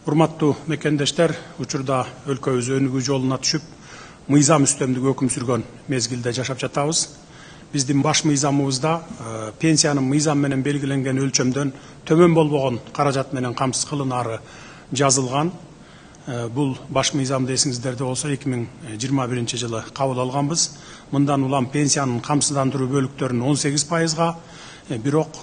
Урматтуу мекендештер, учурда өлкөбүз өнүгүү жолуна түшүп, мыйзам үстөмдүгү өкүм сүргөн мезгилде жашап жатабыз. Биздин баш мыйзамыбызда пенсиянын мыйзам менен белгиленген өлчөмдөн төмөн болбогон каражат менен камсыз кылынаары жазылган. Бул баш мыйзамды эсиңиздерде болсо 2021 жылы кабыл алганбыз. Мындан улам пенсиянын камсыздандыруу бөлүктөрүн 18%га, бирок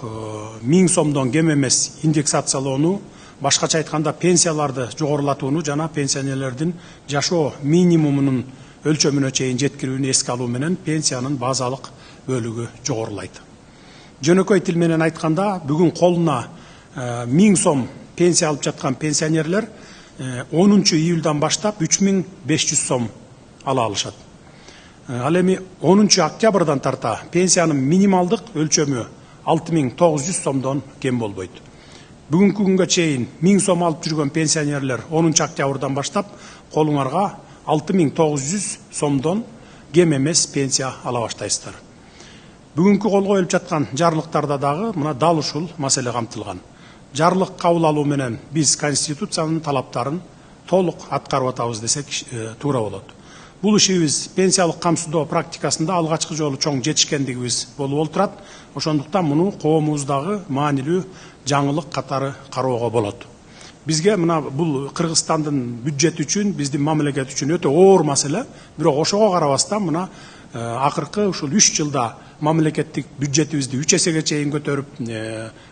1000 сомдон кем эмес индексациялоону, башкача айтканда пенсияларды жогорулатууну жана пенсионерлердин жашоо минимумунун өлчөмүнө чейин жеткирүүнү эске алуу менен пенсиянын базалык бөлүгү жогорулайт. Жөнөкөй тил менен айтканда, бүгүн колуна 1000 сом пенсия алып жаткан пенсионерлер 10 июлдан баштап 3500 сом ала алышат. Ал эми 10 октябрдан тарта пенсиянын минималдык өлчөмү 6900 сомдон кем болбойт. Бүгүнкү күнгө чейин 1000 сом алып жүргөн пенсионерлер 10 октябрдан баштап колуңарга 6900 сомдон кем эмес пенсия ала баштайсыздар. Бүгүнкү кол коюлуп жаткан жарлыктарда дагы мына дал ушул маселе камтылган. Жарлык кабыл алуу менен биз Конституциянын талаптарын толук аткарып атабыз десек туура болот. Бул ишибиз пенсиялык камсыздоо практикасында алгачкы жолу чоң жетишкендигибиз болуп олтурат. Ошондуктан муну коомубуздагы маанилүү жаңылык катары кароого болот. Бизге мына бул Кыргызстандын бюджети үчүн, биздин мамлекет үчүн өтө оор маселе. Бирок ошого карабастан мына акыркы ушул 3 жылда мамлекеттик бюджетибизди 3 эсеге чейин көтөрүп,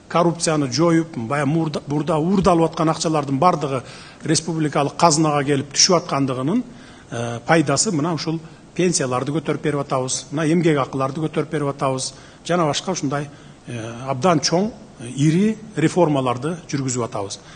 коррупцияны жоюп, бая мурда уурдалып аткан акчалардын бардыгы республикалык казынага келип түшүп аткандыгынын пайдасы мына ушул пенсияларды көтөрүп берип атабыз, мына эмгек акыларды көтөрүп берип атабыз, жана башка ушундай абдан чоң ири реформаларды жүргүзүп атабыз.